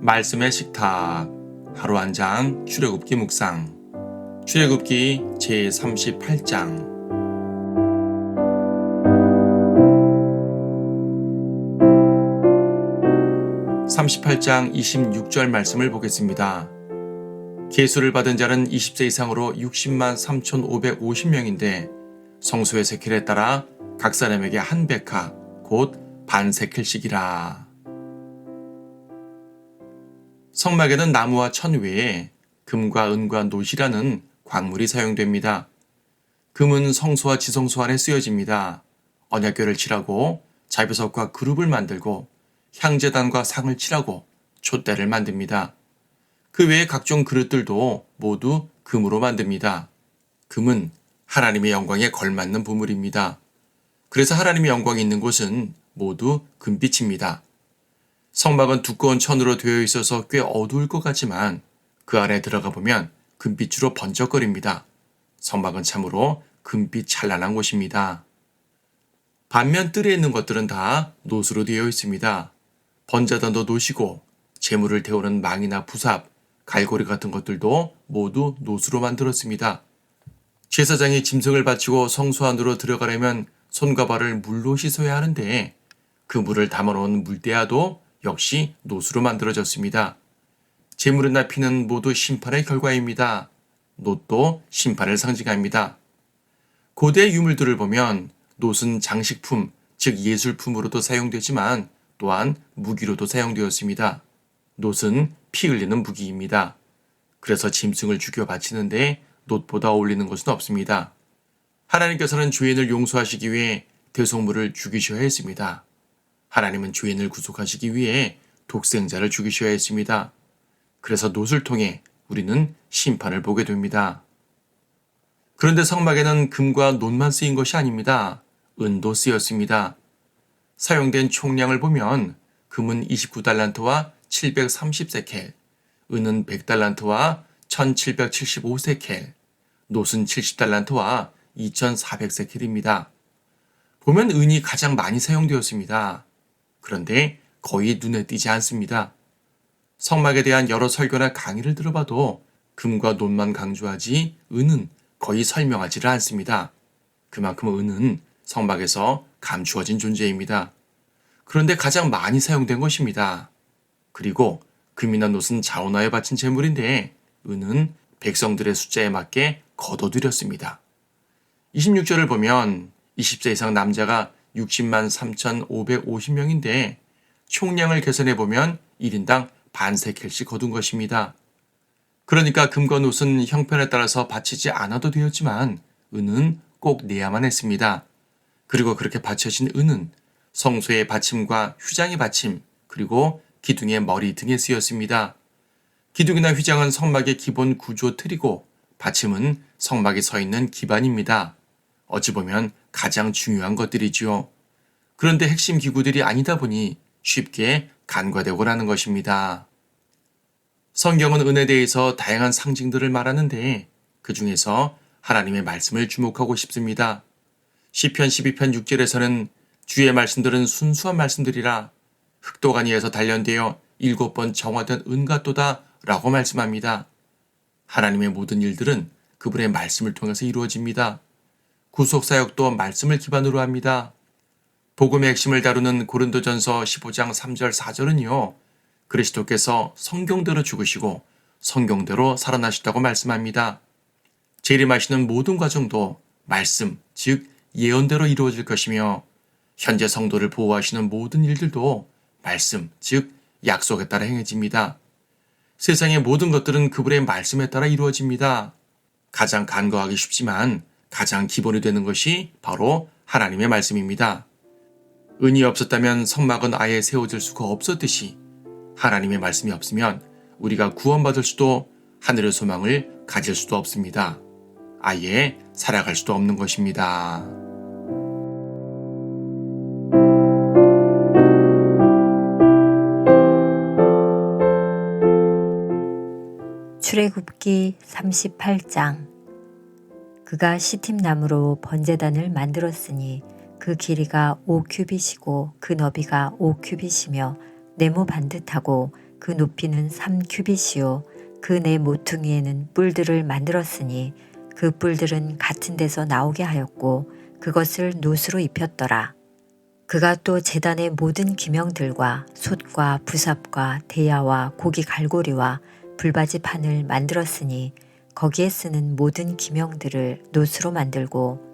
말씀의 식탁 하루 한 장 출애굽기 묵상 출애굽기 제38장 38장 26절 말씀을 보겠습니다. 계수를 받은 자는 20세 이상으로 60만 3,550명인데 성소의 세켈에 따라 각 사람에게 한 베카 곧 반 세켈씩이라. 성막에는 나무와 천 외에 금과 은과 놋이라는 광물이 사용됩니다. 금은 성소와 지성소 안에 쓰여집니다. 언약궤를 칠하고 자비석과 그룹을 만들고 향제단과 상을 칠하고 촛대를 만듭니다. 그 외에 각종 그릇들도 모두 금으로 만듭니다. 금은 하나님의 영광에 걸맞는 보물입니다. 그래서 하나님의 영광이 있는 곳은 모두 금빛입니다. 성막은 두꺼운 천으로 되어 있어서 꽤 어두울 것 같지만 그 안에 들어가 보면 금빛으로 번쩍거립니다. 성막은 참으로 금빛 찬란한 곳입니다. 반면 뜰에 있는 것들은 다 놋으로 되어 있습니다. 번제단도 놋이고 제물을 태우는 망이나 부삽, 갈고리 같은 것들도 모두 놋으로 만들었습니다. 제사장이 짐승을 바치고 성소 안으로 들어가려면 손과 발을 물로 씻어야 하는데 그 물을 담아놓은 물대야도 역시 놋으로 만들어졌습니다. 제물이나 피는 모두 심판의 결과입니다. 놋도 심판을 상징합니다. 고대 유물들을 보면 놋은 장식품, 즉 예술품으로도 사용되지만 또한 무기로도 사용되었습니다. 놋은 피 흘리는 무기입니다. 그래서 짐승을 죽여 바치는데 놋보다 어울리는 것은 없습니다. 하나님께서는 죄인을 용서하시기 위해 대속물을 죽이셔야 했습니다. 하나님은 죄인을 구속하시기 위해 독생자를 죽이셔야 했습니다. 그래서 놋을 통해 우리는 심판을 보게 됩니다. 그런데 성막에는 금과 놋만 쓰인 것이 아닙니다. 은도 쓰였습니다. 사용된 총량을 보면 금은 29달란트와 730세켈, 은은 100달란트와 1775세켈, 놋은 70달란트와 2400세켈입니다. 보면 은이 가장 많이 사용되었습니다. 그런데 거의 눈에 띄지 않습니다. 성막에 대한 여러 설교나 강의를 들어봐도 금과 놋만 강조하지 은은 거의 설명하지를 않습니다. 그만큼 은은 성막에서 감추어진 존재입니다. 그런데 가장 많이 사용된 것입니다. 그리고 금이나 놋은 자원하에 바친 제물인데 은은 백성들의 숫자에 맞게 거둬들였습니다. 26절을 보면 20세 이상 남자가 60만 3,550명인데 총량을 계산해 보면 1인당 반 세켈씩 거둔 것입니다. 그러니까 금과 놋은 형편에 따라서 바치지 않아도 되었지만 은은 꼭 내야만 했습니다. 그리고 그렇게 바쳐진 은은 성소의 받침과 휘장의 받침 그리고 기둥의 머리 등에 쓰였습니다. 기둥이나 휘장은 성막의 기본 구조 틀이고 받침은 성막에 서 있는 기반입니다. 어찌 보면 가장 중요한 것들이지요. 그런데 핵심 기구들이 아니다 보니 쉽게 간과되곤 하는 것입니다. 성경은 은에 대해서 다양한 상징들을 말하는데 그 중에서 하나님의 말씀을 주목하고 싶습니다. 시편 12편 6절에서는 주의 말씀들은 순수한 말씀들이라 흑도가니에서 단련되어 7번 정화된 은 같도다 라고 말씀합니다. 하나님의 모든 일들은 그분의 말씀을 통해서 이루어집니다. 구속사역도 말씀을 기반으로 합니다. 복음의 핵심을 다루는 고린도전서 15장 3절 4절은요. 그리스도께서 성경대로 죽으시고 성경대로 살아나셨다고 말씀합니다. 재림하시는 모든 과정도 말씀, 즉 예언대로 이루어질 것이며 현재 성도를 보호하시는 모든 일들도 말씀, 즉 약속에 따라 행해집니다. 세상의 모든 것들은 그분의 말씀에 따라 이루어집니다. 가장 간과하기 쉽지만 가장 기본이 되는 것이 바로 하나님의 말씀입니다. 은이 없었다면 성막은 아예 세워질 수가 없었듯이 하나님의 말씀이 없으면 우리가 구원받을 수도 하늘의 소망을 가질 수도 없습니다. 아예 살아갈 수도 없는 것입니다. 출애굽기 38장. 그가 시팀나무로 번제단을 만들었으니 그 길이가 5규빗이고 그 너비가 5규빗이며 네모 반듯하고 그 높이는 3규빗이요 그 네 모퉁이에는 뿔들을 만들었으니 그 뿔들은 같은 데서 나오게 하였고 그것을 놋으로 입혔더라. 그가 또 제단의 모든 기명들과 솥과 부삽과 대야와 고기 갈고리와 불바지 판을 만들었으니 거기에 쓰는 모든 기명들을 놋으로 만들고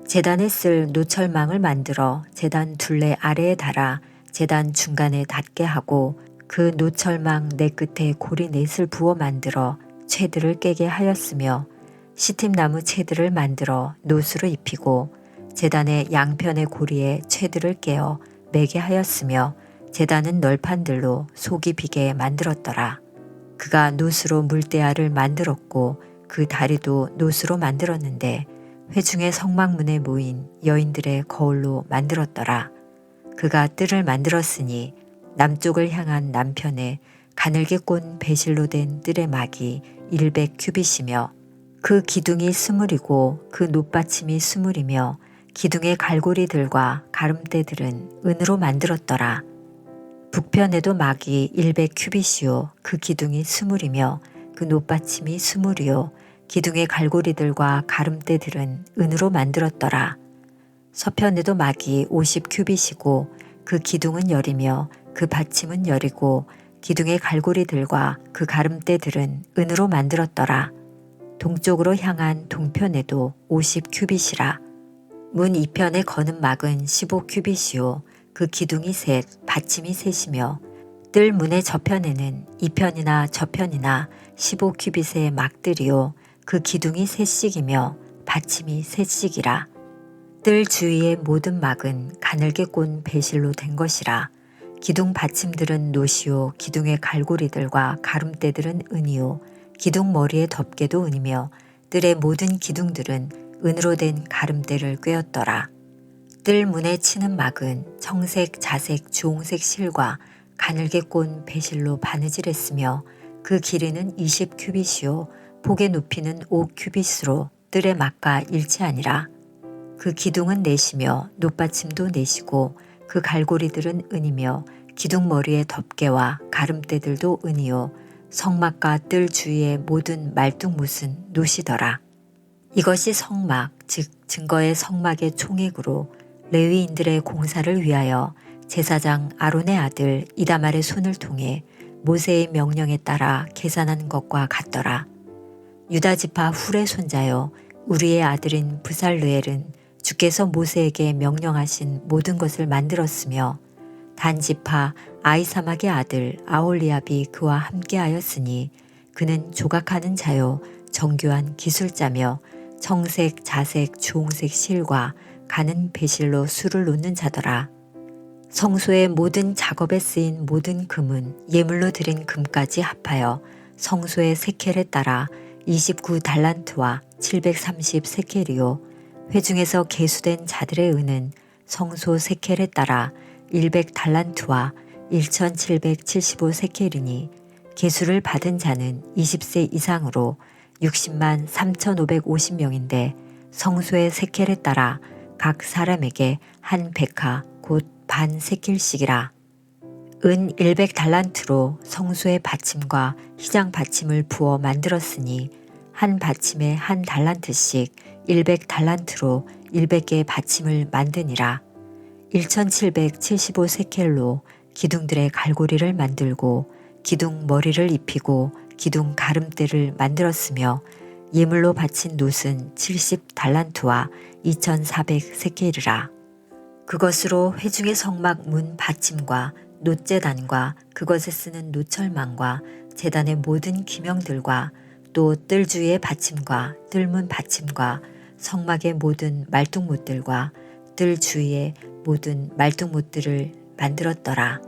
제단에 쓸 노철망을 만들어 제단 둘레 아래에 달아 제단 중간에 닿게 하고 그 노철망 네 끝에 고리 넷을 부어 만들어 채들을 깨게 하였으며 시팀나무 채들을 만들어 놋으로 입히고 제단의 양편의 고리에 채들을 깨어 매게 하였으며 제단은 널판들로 속이 비게 만들었더라. 그가 놋으로 물대야를 만들었고 그 다리도 놋으로 만들었는데 회중의 성막문에 모인 여인들의 거울로 만들었더라. 그가 뜰을 만들었으니 남쪽을 향한 남편에 가늘게 꼰 배실로 된 뜰의 막이 100규빗이며 그 기둥이 20이고 그 놋받침이 20이며 기둥의 갈고리들과 가름대들은 은으로 만들었더라. 북편에도 막이 100규빗이요 그 기둥이 20이며 그 놋받침이 20이요 기둥의 갈고리들과 가름대들은 은으로 만들었더라. 서편에도 막이 50규빗이고 그 기둥은 10이며 그 받침은 10이고 기둥의 갈고리들과 그 가름대들은 은으로 만들었더라. 동쪽으로 향한 동편에도 50규빗이라. 문 이편에 거는 막은 15규빗이요 그 기둥이 셋, 받침이 셋이며 뜰 문의 저편에는 이편이나 저편이나 15규빗의 막들이요 그 기둥이 셋씩이며 받침이 셋씩이라. 뜰 주위의 모든 막은 가늘게 꼰 배실로 된 것이라. 기둥 받침들은 놋이요 기둥의 갈고리들과 가름대들은 은이요 기둥 머리의 덮개도 은이며 뜰의 모든 기둥들은 은으로 된 가름대를 꿰었더라. 뜰 문에 치는 막은 청색, 자색, 주홍색 실과 가늘게 꼰 배실로 바느질했으며 그 길이는 20규빗이요 폭의 높이는 5규빗으로 뜰의 막과 일치하니라. 그 기둥은 넷이며 놋받침도 넷이고 그 갈고리들은 은이며 기둥 머리의 덮개와 가름대들도 은이요 성막과 뜰 주위의 모든 말뚝못은 놋이더라. 이것이 성막 즉 증거의 성막의 총액으로 레위인들의 공사를 위하여 제사장 아론의 아들 이다말의 손을 통해 모세의 명령에 따라 계산한 것과 같더라. 유다지파 훌의 손자여 우리의 아들인 부살르엘은 주께서 모세에게 명령하신 모든 것을 만들었으며 단지파 아이사막의 아들 아홀리압이 그와 함께하였으니 그는 조각하는 자요 정교한 기술자며 청색, 자색, 주홍색 실과 가는 배실로 술을 놓는 자더라. 성소의 모든 작업에 쓰인 모든 금은 예물로 드린 금까지 합하여 성소의 세켈에 따라 29달란트와 730세켈이요 회중에서 계수된 자들의 은은 성소 세켈에 따라 100달란트와 1775세켈이니 계수를 받은 자는 20세 이상으로 60만 3550명인데 성소의 세켈에 따라 각 사람에게 한 백하 곧 반 세켈씩이라. 은 100달란트로 성소의 받침과 휘장 받침을 부어 만들었으니 한 받침에 한 달란트씩 100달란트로 100개의 받침을 만드니라. 1775세켈로 기둥들의 갈고리를 만들고 기둥 머리를 입히고 기둥 가름대를 만들었으며 예물로 바친 놋은 70달란트와 2400세켈이라. 그것으로 회중의 성막 문 받침과 놋제단과 그것에 쓰는 노철망과 제단의 모든 기명들과 또 뜰 주위의 받침과 뜰문 받침과 성막의 모든 말뚝못들과 뜰 주위의 모든 말뚝못들을 만들었더라.